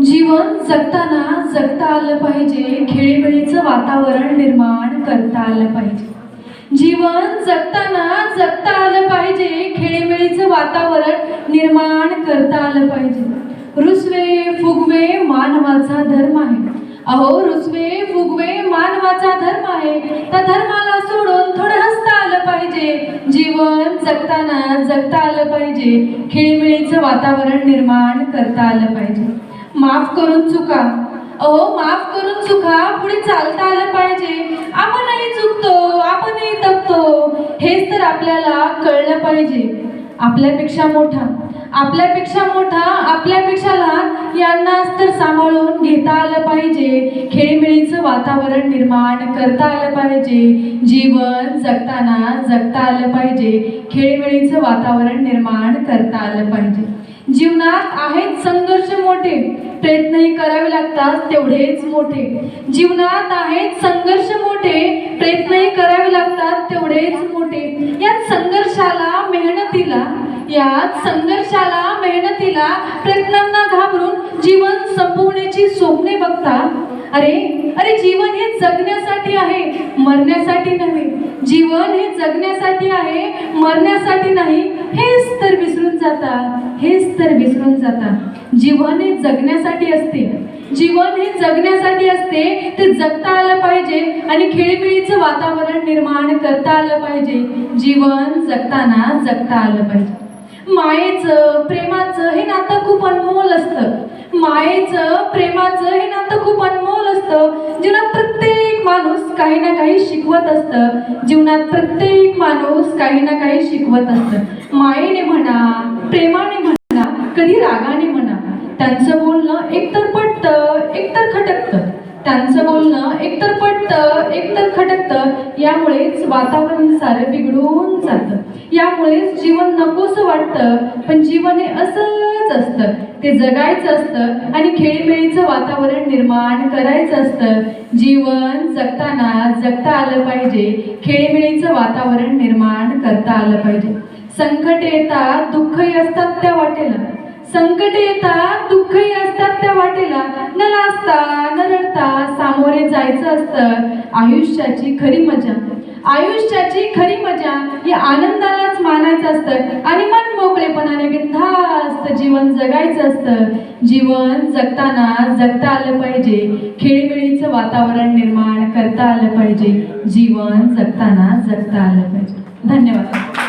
जीवन जगताना जगता आलं पाहिजे, खेळीमेळीचं वातावरण निर्माण करता आलं पाहिजे। जीवन जगताना जगता आलं पाहिजे, खेळीमेळीचं वातावरण निर्माण करता आलं पाहिजे। रुसवे फुगवे मानवाचा धर्म आहे, अहो रुसवे फुगवे मानवाचा धर्म आहे, त्या धर्माला सोडून थोडं हसता आलं पाहिजे। जीवन जगताना जगता आलं पाहिजे, खेळीमेळीचं वातावरण निर्माण करता आलं पाहिजे। माफ करून चुका, अहो माफ करून चुका पुढे चालता आलं पाहिजे। आपणही चुकतो, आपणही तपतो, हेच तर आपल्याला कळलं पाहिजे। आपल्यापेक्षा मोठा, आपल्यापेक्षा मोठा, आपल्यापेक्षा लहान यांनाच तर सांभाळून घेता आलं पाहिजे। खेळीमेळीचं वातावरण निर्माण करता आलं पाहिजे। जीवन जगताना जगता आलं पाहिजे, खेळीमेळीचं वातावरण निर्माण करता आलं पाहिजे। जीवनात आहेत संघर्ष मोठे, प्रयत्नही करावे लागतात तेवढेच मोठे। जीवनात आहेत संघर्ष मोठे, प्रयत्नही करावे लागतात तेवढेच मोठे। यात संघर्षाला मेहनतीला, यात संघर्षाला मेहनतीला, प्रयत्नांना घाबरून जीवन संपवण्याची स्वप्ने बघता। अरे अरे जीवन हे जगण्यासाठी आहे, मरण्यासाठी नव्हे। जीवन हे जगण्यासाठी आहे, मरण्यासाठी नाही, हेच तर विसरून जाता, हेच तर विसरून जाता। जीवन हे जगण्यासाठी असते, जीवन हे जगण्यासाठी असते, ते जगता आलं पाहिजे आणि खेळीमेळीचं वातावरण निर्माण करता आलं पाहिजे। जीवन जगताना जगता आलं पाहिजे। मायेचं प्रेमाचं हे नातं खूप अनमोल असतं, मायेचं प्रेमाचं हे नातं खूप अनमोल असतं। जीवनात प्रत्येक माणूस काही ना काही शिकवत असतं, जीवनात प्रत्येक माणूस काही ना काही शिकवत असतं। मायेने म्हणा, प्रेमाने म्हणा, कधी रागाने म्हणा, त्यांचं बोलणं एकतर पटतं एकतर खटकतं, त्यांचं बोलणं एकतर पटतं एकतर खटकतं। यामुळेच वातावरण सारं बिघडून जातं, यामुळेच जीवन नकोसं वाटतं। पण जीवन हे असंच असतं, ते जगायचं असतं आणि खेळीमेळीचं वातावरण निर्माण करायचं असतं। जीवन जगताना जगता आलं पाहिजे, खेळीमेळीचं वातावरण निर्माण करता आलं पाहिजे। संकट येतात दुःखही असतात त्या वाटेला, संकट येतात दुःखही असतात त्या वाटेला, न लाजता न रडता सामोरे जायचं असतं। आयुष्याची खरी मजा, आयुष्याची खरी मजा या आनंदालाच मानायचं असतं आणि मन मोकळेपणाने बिनधास्त जीवन जगायचं असतं। जीवन जगताना जगता आलं पाहिजे, खेळीमेळीचं वातावरण निर्माण करता आलं पाहिजे। जीवन जगताना जगता आलं पाहिजे। धन्यवाद।